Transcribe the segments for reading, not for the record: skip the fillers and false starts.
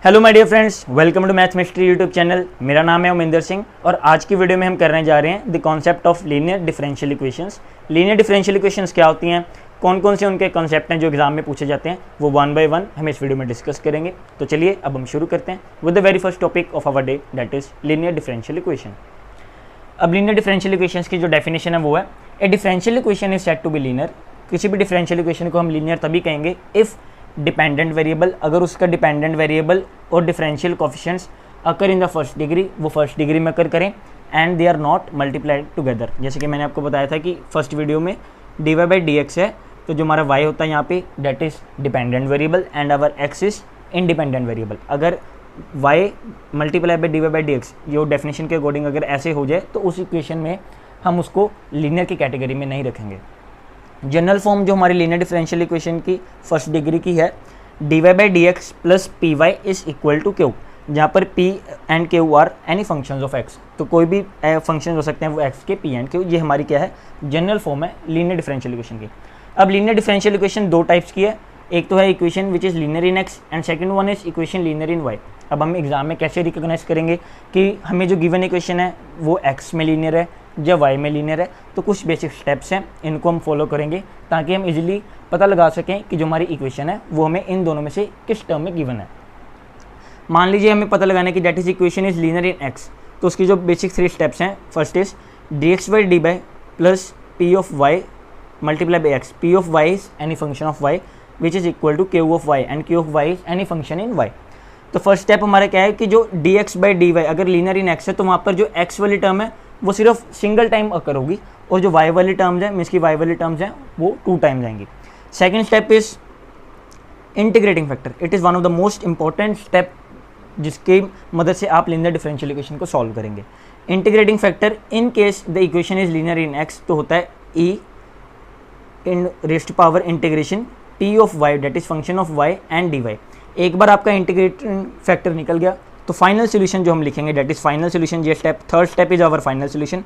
Hello my dear friends, welcome to Maths Mystery YouTube channel. मेरा नाम है उमेंद्र सिंह और आज की वीडियो में हम करने जा रहे हैं the concept of linear differential equations. Linear differential equations क्या होती हैं, कौन कौन से उनके कॉन्सेप्ट हैं जो एग्जाम में पूछे जाते हैं, वो वन बाय वन हम इस वीडियो में डिस्कस करेंगे। तो चलिए अब हम शुरू करते हैं with the very first topic of our day, that is linear differential equation. अब लीनियर डिफरेंशियल इक्वेशंस की जो डेफिनेशन है वो है, a differential equation is said to be linear. किसी भी डिफरेंशियल इक्वेशन को हम लीनियर तभी कहेंगे इफ़ डिपेंडेंट वेरिएबल, अगर उसका डिपेंडेंट वेरिएबल और differential coefficients occur in the first degree, वो फर्स्ट डिग्री में अकर करें and they are not multiplied together. जैसे कि मैंने आपको बताया था कि फर्स्ट वीडियो में dy बाई डी एक्स है, तो जो हमारा y होता है यहाँ पे that is dependent variable and our x is independent variable. अगर y multiply by dy by d x जो डेफिनेशन के अकॉर्डिंग अगर ऐसे हो जाए तो उस इक्वेशन में हम उसको लीनियर की कैटेगरी में नहीं रखेंगे। जनरल फॉर्म जो हमारी लीनियर डिफरेंशियल इक्वेशन की फर्स्ट डिग्री की है, dy by d x plus p y is equal to q, जहाँ पर p and q are any functions of x। तो कोई भी फंक्शन हो सकते हैं वो x के p एंड q, ये हमारी क्या है, जनरल फॉर्म है लीनियर डिफरेंशियल इक्वेशन की। अब लीनियर डिफरेंशियल इक्वेशन दो टाइप्स की है, एक तो है equation which is linear in x and second one is equation linear in y। अब हम एग्जाम में कैसे रिकॉग्नाइज करेंगे कि हमें जो गिवन इक्वेशन है वो x में लीनियर है या y में लीनियर है, तो कुछ बेसिक स्टेप्स हैं, इनको हम फॉलो करेंगे ताकि हम इजीली पता लगा सकें कि जो हमारी इक्वेशन है वो हमें इन दोनों में से किस टर्म में गिवन है। मान लीजिए हमें पता लगाना है कि that is equation is linear in x, तो उसकी जो बेसिक थ्री स्टेप्स हैं, first is d x by d by plus p of y multiply by x. P of y is any function of y which is equal to q of y and q of y is any function in y। तो first step हमारा क्या है कि जो d x by d y अगर linear in x है तो वहाँ पर जो x वाली टर्म है वो सिर्फ सिंगल टाइम अकर होगी और जो y वाली टर्म्स हैं, मीन्स की y वाली टर्म्स हैं, वो 2 टाइम जाएंगी। Second step is integrating factor. It is one of the most important step जिसकी मदद से आप लीनियर डिफरेंशियल इक्वेशन को सॉल्व करेंगे। Integrating factor in case the equation is linear in x, तो होता है e in rest power integration p of y that is function of y and dy। एक बार आपका इंटीग्रेटिंग फैक्टर निकल गया तो फाइनल सोल्यूशन जो हम लिखेंगे दैट इज फाइनल सोल्यूशन, ये step third step is our final solution.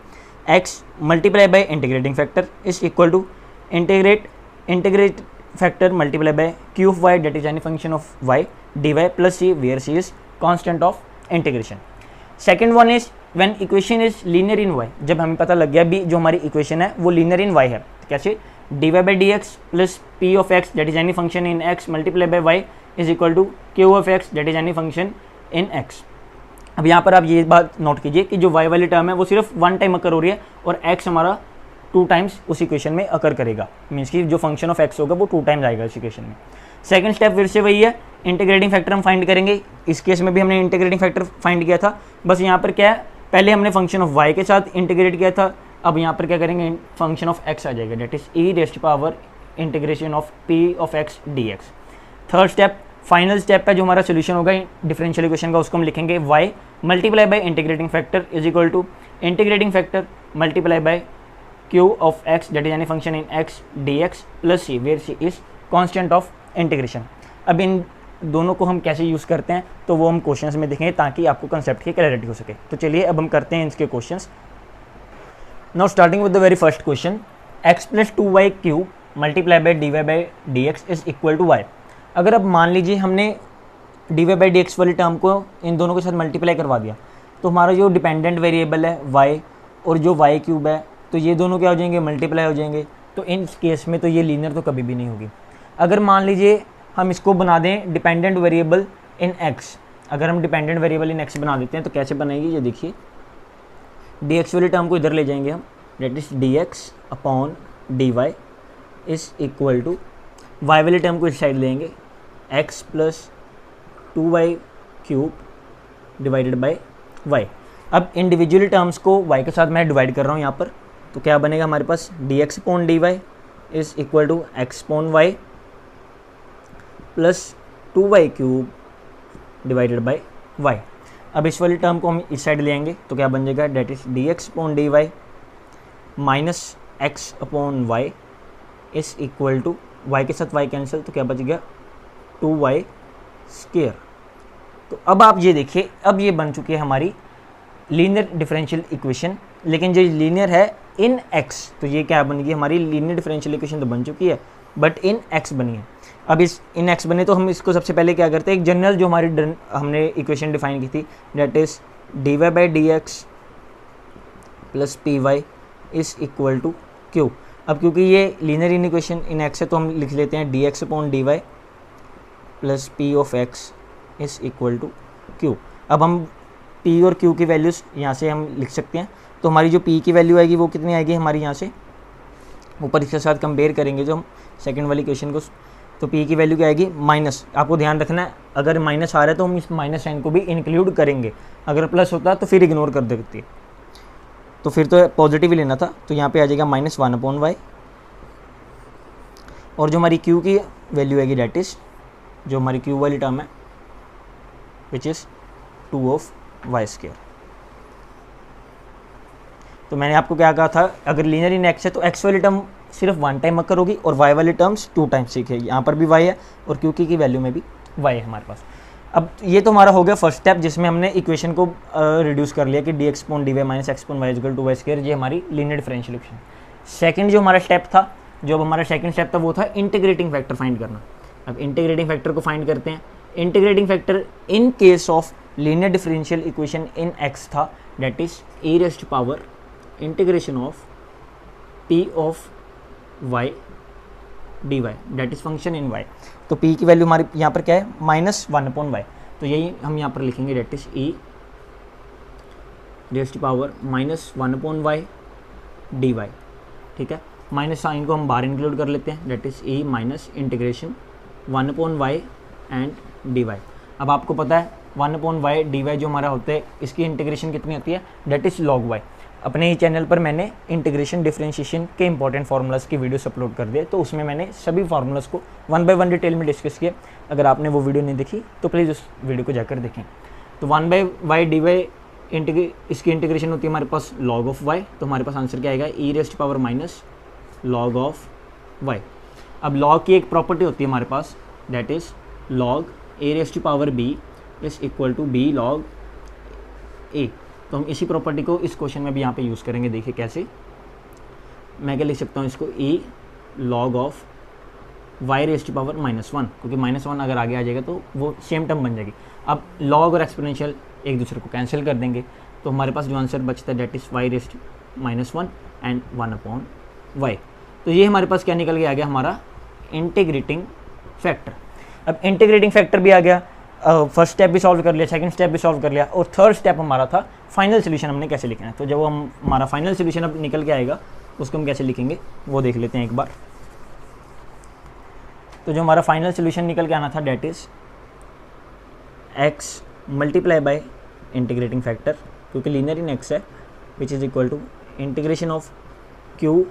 x multiply by integrating factor is equal to integrate factor multiply by q of y that is any function of y dy plus c where c is constant of integration. Second one is when equation is linear in y। जब हमें पता लग गया भी जो हमारी equation है वो लीनियर इन y है, तो कैसे, dy by d x plus p of x that is any function in x multiply by y is equal to q of x that is any function in x। अब यहाँ पर आप ये बात note कीजिए कि जो y वाली टर्म है वो सिर्फ 1 टाइम अकर हो रही है और x हमारा 2 टाइम्स उस इक्वेशन में अकर करेगा, मीन्स कि जो फंक्शन ऑफ x होगा वो 2 टाइम्स आएगा इस इक्वेशन में। सेकंड स्टेप फिर से वही है, इंटीग्रेटिंग फैक्टर हम फाइंड करेंगे। इस केस में भी हमने इंटीग्रेटिंग फैक्टर फाइंड किया था, बस यहाँ पर क्या है, पहले हमने फंक्शन ऑफ y के साथ इंटीग्रेट किया था, अब यहाँ पर क्या करेंगे, फंक्शन ऑफ x आ जाएगा that is e rest power integration of p of x dx। Third step final step है जो हमारा सोल्यूशन होगा डिफरेंशियल इक्वेशन का, उसको हम लिखेंगे y multiply by integrating factor is equal to integrating factor multiply by q of x that is any function in x dx plus c where c is constant of integration. अब इन दोनों को हम कैसे यूज़ करते हैं तो वो हम क्वेश्चंस में देखेंगे ताकि आपको कंसेप्ट की क्लैरिटी हो सके। तो चलिए अब हम करते हैं इसके questions. Now starting with the very first question, x plus 2y cube multiply by dy by d x is equal to y। अगर अब मान लीजिए हमने dy बाई डी एक्स वाली टर्म को इन दोनों के साथ मल्टीप्लाई करवा दिया तो हमारा जो डिपेंडेंट वेरिएबल है y और जो y क्यूब है, तो ये दोनों क्या हो जाएंगे, मल्टीप्लाई हो जाएंगे। तो इन केस में तो ये लीनियर तो कभी भी नहीं होगी। अगर मान लीजिए हम इसको बना दें डिपेंडेंट वेरिएबल इन x, अगर हम डिपेंडेंट वेरिएबल इन x बना देते हैं तो कैसे बनेगी, ये देखिए, dx वाली टर्म को इधर ले जाएंगे हम, that is dx upon dy is equal to y वाली टर्म को इस साइड लेंगे, x plus 2y cube divided by y। अब इंडिविजुअल टर्म्स को y के साथ मैं डिवाइड कर रहा हूँ यहाँ पर, तो क्या बनेगा हमारे पास, dx upon dy is equal to x upon y plus 2y cube divided by y। अब इस वाली टर्म को हम इस साइड ले आएंगे तो क्या बन जाएगा, that is dx upon dy minus x upon y is equal to y के साथ y कैंसिल, तो क्या बच गया 2y स्क्वायर। तो अब आप ये देखिए, अब ये बन चुकी है हमारी लीनियर डिफरेंशियल इक्वेशन, लेकिन जो लीनियर है इन x, तो ये क्या बन गई हमारी लीनियर डिफरेंशियल इक्वेशन तो बन चुकी है, बट इन एक्स बनी है। अब इस इन एक्स बने तो हम इसको सबसे पहले क्या करते हैं, एक जनरल जो हमारी हमने इक्वेशन डिफाइन की थी, that is d y by d x plus p y is equal to q. अब क्योंकि ये linear in equation in x है तो हम लिख लेते हैं d x upon d y plus p of x is equal to q. अब हम पी और क्यू की वैल्यूज़ यहाँ से हम लिख सकते हैं। तो हमारी जो पी की वैल्यू आएगी वो कितनी आएगी हमारी, यहाँ से ऊपर इसके साथ कंपेयर करेंगे जो हम सेकंड वाली क्वेश्चन को, तो पी की वैल्यू क्या आएगी माइनस। आपको ध्यान रखना है अगर माइनस आ रहा है तो हम इस माइनस साइन को भी इंक्लूड करेंगे, अगर प्लस होता है तो फिर इग्नोर कर देती है, तो फिर तो पॉजिटिव ही लेना था। तो यहाँ पे आ जाएगा -1/y, और जो हमारी क्यू की वैल्यू आएगी डेट इज, जो हमारी क्यू वाली टर्म है विच इज़ 2/y²। तो मैंने आपको क्या कहा था, अगर लीनियर इन एक्स है तो एक्स वाली टर्म सिर्फ 1 टाइम अकर होगी और वाई वाली टर्म्स 2 टाइम्स सीखेगी। यहाँ पर भी वाई है और क्यू की वैल्यू में भी वाई है हमारे पास। अब ये तो हमारा हो गया फर्स्ट स्टेप जिसमें हमने इक्वेशन को रिड्यूस कर लिया कि d x upon d y minus x upon y equal to y square, ये हमारी लीनियर डिफरेंशियल इक्वेशन। सेकंड जो हमारा स्टेप था, जो हमारा सेकंड स्टेप था वो था इंटीग्रेटिंग फैक्टर फाइंड करना। अब इंटीग्रेटिंग फैक्टर को फाइंड करते हैं। Integrating factor in case of linear differential equation in x था that is e raised to power integration of p of y dy that is function in y। तो p की value हमारी यहाँ पर क्या है -1/y, तो यही हम यहाँ पर लिखेंगे that is e raised to power -1/y dy। ठीक है, माइनस साइन को हम बाहर इंक्लूड कर लेते हैं, that is e minus integration 1/y and dy। अब आपको पता है 1/y dy जो हमारा होता है इसकी इंटीग्रेशन कितनी होती है, डेट इज log y। अपने ही चैनल पर मैंने इंटीग्रेशन डिफरेंशिएशन के इंपॉर्टेंट फार्मूलाज की वीडियोस अपलोड कर दिए, तो उसमें मैंने सभी फार्मूलाज को 1 बाय 1 डिटेल में डिस्कस किया। अगर आपने वो वीडियो नहीं देखी तो प्लीज़ उस वीडियो को जाकर देखें। तो 1/y dy इसकी इंटीग्रेशन होती है हमारे पास log ऑफ y, तो हमारे पास आंसर क्या आएगा e raised to power minus log of y। अब log की एक प्रॉपर्टी होती है हमारे पास, that is log a raised to power b is equal to b log a। तो हम इसी प्रॉपर्टी को इस क्वेश्चन में भी यहाँ पे यूज़ करेंगे। देखिए कैसे, मैं क्या लिख सकता हूँ इसको, e log of y raised to power -1, क्योंकि -1 अगर आगे आ जाएगा तो वो सेम टर्म बन जाएगी। अब log और एक्सपोनेंशियल एक दूसरे को कैंसिल कर देंगे, तो हमारे पास जो आंसर बचता है that is y raised to -1 and 1/y। तो ये हमारे पास क्या निकल के आ गया, हमारा इंटीग्रेटिंग फैक्टर। अब इंटीग्रेटिंग फैक्टर भी आ गया, फर्स्ट स्टेप भी सॉल्व कर लिया, सेकंड स्टेप भी सॉल्व कर लिया, और थर्ड स्टेप हमारा था फाइनल सोल्यूशन हमने कैसे लिखना है। तो जब हम हमारा फाइनल सोल्यूशन अब निकल के आएगा उसको हम कैसे लिखेंगे वो देख लेते हैं एक बार। तो जो हमारा फाइनल सोल्यूशन निकल के आना था that is x multiply by integrating factor, क्योंकि लीनियर इन x है, which is equal to integration of q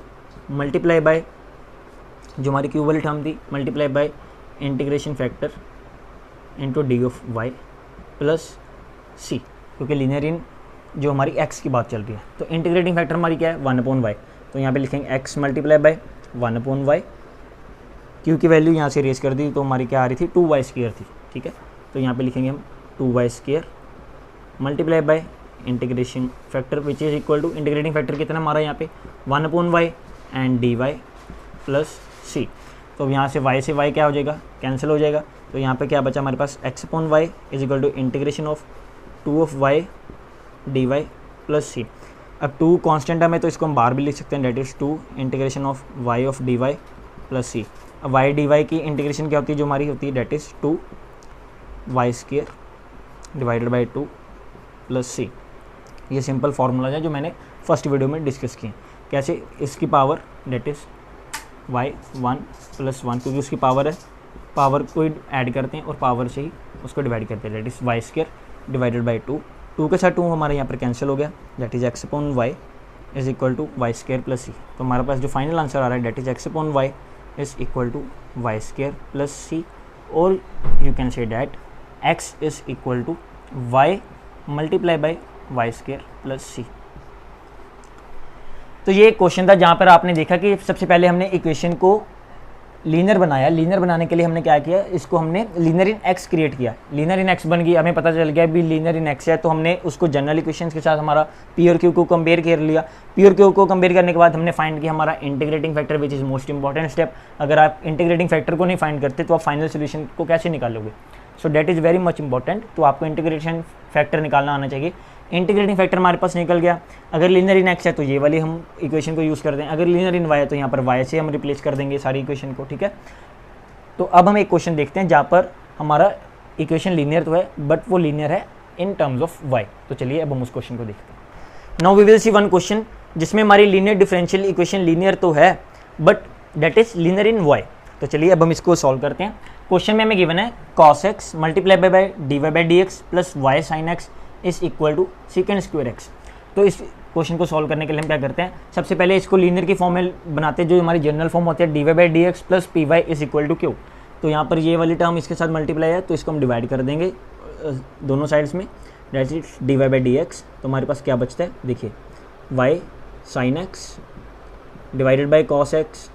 multiply by जो हमारी q वाली टर्म थी multiply by integration factor into d of y plus c, क्योंकि linear इन जो हमारी x की बात चल रही है। तो इंटीग्रेटिंग फैक्टर हमारी क्या है 1/y, तो यहाँ पे लिखेंगे x multiply bye 1/y। q की वैल्यू यहाँ से रेज कर दी तो हमारी क्या आ रही थी 2y² थी। ठीक है, तो यहाँ पे लिखेंगे हम 2y² multiply by integration factor which is equal to integrating factor कितना हमारा यहाँ पे 1/y and dy plus c. तो यहाँ से y क्या हो जाएगा, कैंसिल हो जाएगा। तो यहाँ पे क्या बचा हमारे पास x/y is equal to integration of 2/y dy plus c. अब 2 कांस्टेंट है तो इसको हम बाहर भी लिख सकते हैं, that is 2 integration of y of dy plus c. अब y dy की इंटीग्रेशन क्या होती है, जो हमारी होती है that is 2y² divided by 2 plus c. ये सिंपल फार्मूला है जो मैंने फर्स्ट वीडियो में डिस्कस किए। कैसे, इसकी पावर डेट इज y1 + 1, क्योंकि उसकी पावर है, पावर को ऐड करते हैं और पावर से ही उसको डिवाइड करते हैं, that is y² divided by 2। 2 के साथ 2 हमारे यहाँ पर कैंसिल हो गया, that is x/y is equal to y² plus c. तो हमारे पास जो फाइनल आंसर आ रहा है that is x/y is equal to y² plus c, और you can say that x is equal to y multiply by y² plus c. तो ये एक क्वेश्चन था जहाँ पर आपने देखा कि सबसे पहले हमने इक्वेशन को लीनियर बनाया, लीनियर बनाने के लिए हमने क्या किया, इसको हमने लीनियर इन एक्स क्रिएट किया, लीनियर इन एक्स बन गई, हमें पता चल गया भी लीनियर इन एक्स है, तो हमने उसको जनरल इक्वेशंस के साथ हमारा पी और क्यू को कंपेयर कर लिया। पी और क्यू को कंपेयर करने के बाद हमने फाइंड किया हमारा integrating factor, which is most important step. अगर आप इंटीग्रेटिंग फैक्टर को नहीं फाइंड करते तो आप फाइनल सोल्यूशन को कैसे निकालोगे? So that is very much important. तो आपको इंटीग्रेशन फैक्टर निकालना आना चाहिए। इंटीग्रेटिंग फैक्टर हमारे पास निकल गया। अगर लीनियर इन एक्स है तो ये वाली हम इक्वेशन को यूज़ करते हैं, अगर लीनियर इन वाई है तो यहाँ पर वाई से हम रिप्लेस कर देंगे सारी इक्वेशन को, ठीक है। तो अब हम एक क्वेश्चन देखते हैं जहाँ पर हमारा इक्वेशन लीनियर तो है बट वो लीनियर है इन टर्म्स ऑफ वाई। तो चलिए अब हम उस क्वेश्चन को देखते हैं। Now we will see one question जिसमें हमारी लीनियर डिफरेंशियल इक्वेशन लीनियर तो है but that is linear in y. तो चलिए अब हम इसको सॉल्व करते हैं। क्वेश्चन में हमें गिवन है cos x multiply by dy by d x plus y sine x is equal to secant square x. तो इस क्वेश्चन को सॉल्व करने के लिए हम क्या करते हैं, सबसे पहले इसको लीनियर की फॉर्म में बनाते हैं, जो हमारी जनरल फॉर्म होती है dy by d x plus p y is equal to q. तो यहाँ पर ये वाली टर्म इसके साथ मल्टीप्लाई है तो इसको हम डिवाइड कर देंगे दोनों साइड्स में, that is dy by d x. तो हमारे पास क्या बचता है, देखिए y sine x divided by cos x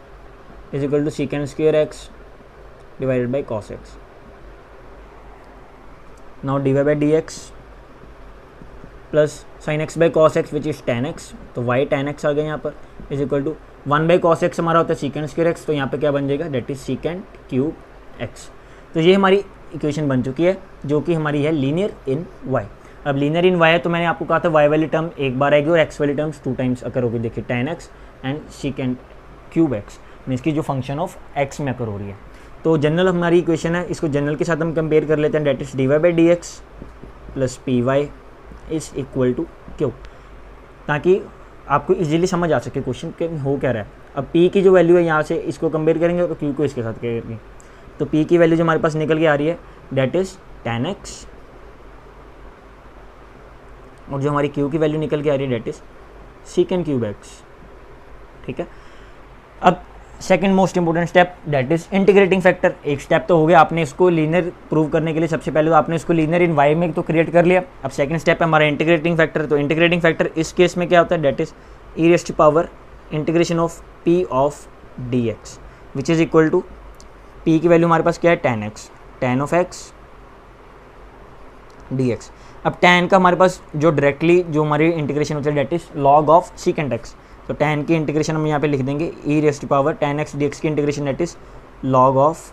is equal to secant square x divided by cos x। Now dy by d x plus sine x by cos x which is tan x, तो y tan x आ गया यहाँ पर is equal to 1 by cos x हमारा होता है सीकेंड square x, तो यहाँ पे क्या बन जाएगा, that is secant cube x. तो ये हमारी इक्वेशन बन चुकी है जो कि हमारी है लीनियर इन y। अब लीनियर इन y है तो मैंने आपको कहा था y वाली टर्म एक बार आएगी और x वाली टर्म्स 2 टाइम्स अकर होगी। देखिए tan x and सीकेंड cube x, means की जो फंक्शन ऑफ x में अकर हो रही है। तो जनरल हमारी इक्वेशन है, इसको जनरल के साथ हम कंपेयर कर लेते हैं, that is dy by d x plus p y is equal to q, ताकि आपको इजीली समझ आ सके क्वेश्चन के हो क्या रहा है। अब p की जो वैल्यू है यहाँ से इसको कंपेयर करेंगे और q को इसके साथ करेंगे, तो p की वैल्यू जो हमारे पास निकल के आ रही है डेट इज tan x और जो हमारी q की वैल्यू निकल के आ रही है that is secant cube x, ठीक है। अब second most important step that is integrating factor. एक स्टेप तो हो गया, आपने इसको लीनियर प्रूव करने के लिए सबसे पहले तो आपने इसको लीनियर इन y में तो क्रिएट कर लिया। अब सेकंड स्टेप है हमारा इंटीग्रेटिंग फैक्टर। तो इंटीग्रेटिंग फैक्टर इस केस में क्या होता है, that is e raise to power integration of p of dx which is equal to p की वैल्यू हमारे पास क्या है tan x, tan of x dx। अब tan का हमारे पास जो डायरेक्टली जो हमारी इंटीग्रेशन होती है that is log of secant x। तो tan की इंटीग्रेशन हम यहाँ पे लिख देंगे e raise to power tan x dx की integration that is log of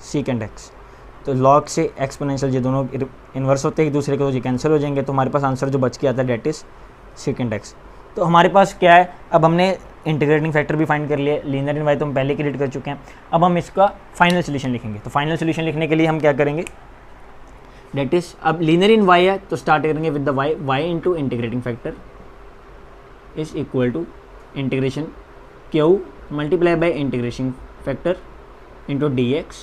secant x। तो log से एक्सपोनेंशियल ये दोनों इन्वर्स होते हैं एक दूसरे के, तो ये कैंसिल हो जाएंगे, तो हमारे पास आंसर जो बच के आता है डेट इज सीकेंड x। तो हमारे पास क्या है, अब हमने इंटीग्रेटिंग फैक्टर भी फाइंड कर लिया, लीनियर इन वाई तो हम पहले क्रिएट कर चुके हैं। अब हम इसका फाइनल सोल्यूशन लिखेंगे। तो फाइनल सोल्यूशन लिखने के लिए हम क्या करेंगे, डेट इज अब लीनियर इन वाई है तो स्टार्ट करेंगे with the y into integrating factor is equal to integration q multiply by integration factor into d x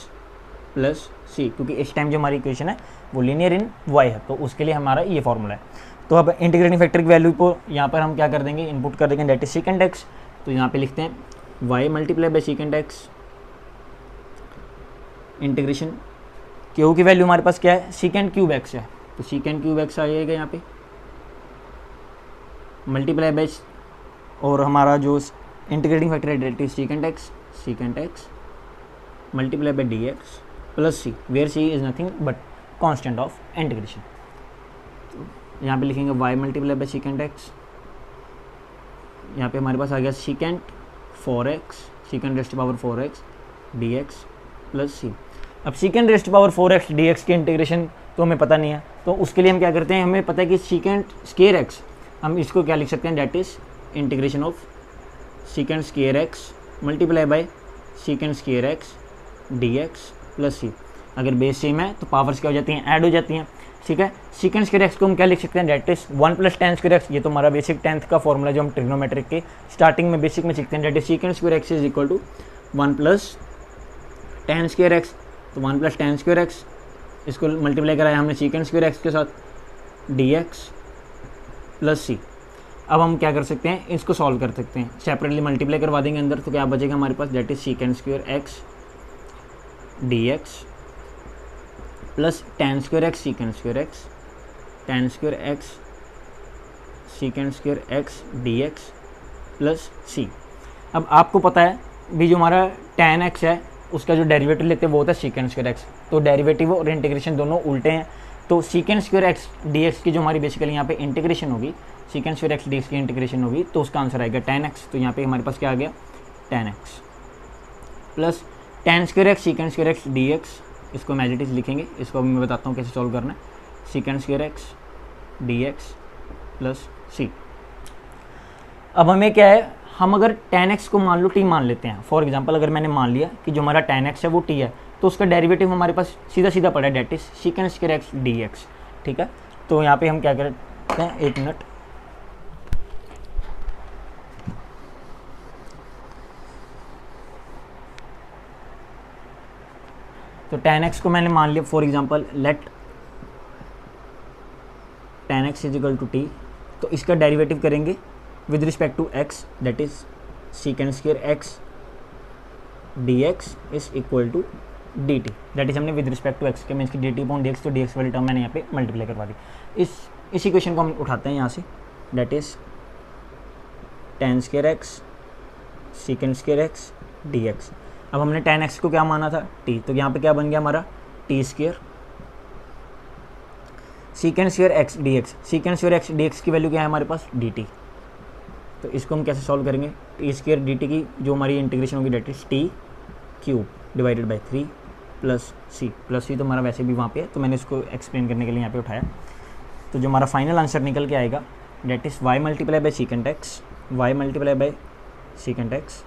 plus c, क्योंकि इस टाइम जो हमारी इक्वेशन है वो लीनियर इन वाई है तो उसके लिए हमारा ये फॉर्मूला है। तो अब इंटीग्रेटिंग फैक्टर की वैल्यू को यहाँ पर हम क्या कर देंगे, इनपुट कर देंगे, डेट इज सीकेंड एक्स। तो यहाँ पे लिखते हैं y multiply by secant x integration q की वैल्यू हमारे पास क्या है, सीकेंड क्यूब एक्स है, तो सीकेंड क्यूब एक्स आ जाएगा यहाँ पे मल्टीप्लाई बाई और हमारा जो इंटीग्रेटिंग फैक्टर है that is secant x multiply by d x plus c, where c is nothing but constant of integration. यहाँ पे लिखेंगे y multiply by secant x, यहाँ पे हमारे पास आ गया secant 4x secant raise to power 4x dx plus c. अब secant raise to power 4x dx की इंटीग्रेशन तो हमें पता नहीं है, तो उसके लिए हम क्या करते हैं, हमें पता है कि सीकेंड स्क्वायर x, हम इसको क्या लिख सकते हैं, that is integration of secant square x multiply by secant square x dx plus c. अगर बेस सेम है तो पावर्स क्या हो जाती हैं, ऐड हो जाती हैं, ठीक है। सीकेंड स्क्वायर एक्स को हम क्या लिख सकते हैं, that is 1 plus tan square x, ये तो हमारा बेसिक 10th का फॉर्मूला जो हम ट्रिग्नोमेट्रिक के स्टार्टिंग में बेसिक में सीखते हैं, that is secant square x is equal to 1 plus tan square x. तो 1 प्लस tan स्क्वायर एक्स इसको मल्टीप्लाई कराया हमने सीकेंड स्क्वायर एक्स के साथ dx प्लस सी। अब हम क्या कर सकते हैं, इसको सॉल्व कर सकते हैं, सेपरेटली मल्टीप्लाई करवा देंगे अंदर, तो क्या बचेगा हमारे पास, that is secant square x dx plus tan square x secant square x tan square x secant square x dx plus c. अब आपको पता है भी जो हमारा tan x है उसका जो डेरिवेटिव लेते हैं वो होता है secant square x। तो डेरिवेटिव और इंटीग्रेशन दोनों उल्टे हैं, तो secant square x dx की जो हमारी बेसिकली यहाँ पे इंटीग्रेशन होगी, secant square x dx की इंटीग्रेशन होगी, तो उसका आंसर आएगा tan x। तो यहाँ पे हमारे पास क्या आ गया tan x plus tan square x secant square x dx, इसको एज इट इज लिखेंगे, इसको मैं बताता हूँ कैसे सॉल्व करना है। secant square x dx plus c। अब हमें क्या है, हम अगर tan x को मान लो t मान लेते हैं, फॉर एग्जांपल अगर मैंने मान लिया कि जो हमारा tan x है वो t है, तो उसका डेरिवेटिव हमारे पास सीधा सीधा पड़ा है, that is secant square x dx। ठीक है, तो यहाँ पे हम क्या करते हैं, एक मिनट, तो tan x को मैंने मान लिया, for example let tan x is equal to t, तो इसका डेरिवेटिव करेंगे with respect to x, that is secant square x dx is equal to dt, that is हमने विद रिस्पेक्ट टू x के means की dt upon dx, तो dx वाली term मैंने यहाँ पे मल्टीप्लाई करवा दी। इस इक्वेशन को हम उठाते हैं यहाँ से, that is tan square x secant square x dx। अब हमने tan x को क्या माना था t, तो यहाँ पे क्या बन गया हमारा t square secant square x dx, secant square x dx की वैल्यू क्या है हमारे पास dt। तो इसको हम कैसे सॉल्व करेंगे, टी स्क्वायर डी टी की जो हमारी इंटीग्रेशन होगी that is t cube divided by 3 plus c तो हमारा वैसे भी वहाँ पे है, तो मैंने इसको एक्सप्लेन करने के लिए यहाँ पे उठाया। तो जो हमारा फाइनल आंसर निकल के आएगा date is y multiply by secant x, y multiply by secant x।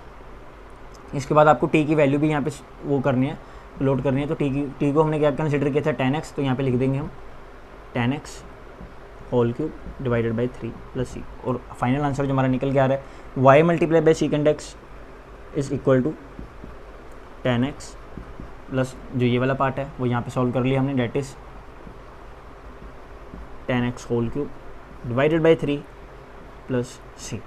इसके बाद आपको t की वैल्यू भी यहाँ पे वो करनी है, लोड करनी है, तो t को हमने क्या कंसिडर किया था tan x, तो यहाँ पे लिख देंगे हम tan x whole cube divided by 3 plus c. और फाइनल आंसर जो हमारा निकल के आ रहा है y multiply by secant x is equal to tan x plus जो ये वाला पार्ट है वो यहाँ पे सॉल्व कर लिया हमने, that is tan x whole cube divided by 3 plus c.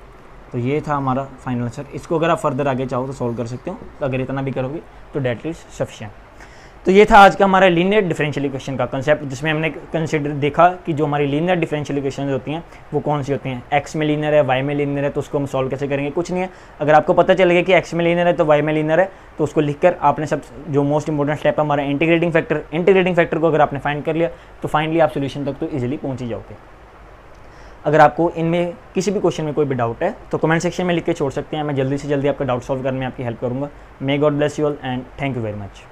तो ये था हमारा फाइनल आंसर। इसको अगर आप फर्दर आगे चाहो तो सॉल्व कर सकते हो, तो अगर इतना भी करोगे तो डेट इज सफिशिएंट। तो ये था आज का हमारा लीनियर डिफरेंशियल इक्वेशन का कंसेप्ट, जिसमें हमने कंसिडर देखा कि जो हमारी लीनियर डिफरेंशियल इक्वेशन होती हैं वो कौन सी होती हैं। एक्स में लीनियर है, वाई में लीनियर है, तो उसको हम सॉल्व कैसे करेंगे, कुछ नहीं है। अगर आपको पता चलेगा कि एक्स में लीनियर है तो वाई में लीनियर है, तो उसको लिखकर आपने सब जो मोस्ट इंपॉर्टेंट स्टेप है हमारा इंटीग्रेटिंग फैक्टर को अगर आपने फाइंड कर लिया तो फाइनली आप सोल्यूशन तक तो ईजिली पहुँच ही जाओगे। अगर आपको इनमें किसी भी क्वेश्चन में कोई भी डाउट है तो कमेंट सेक्शन में लिख के छोड़ सकते हैं, मैं जल्दी से जल्दी आपका डाउट सॉल्व करने में आपकी हेल्प करूँगा। May God bless you all and thank you very much.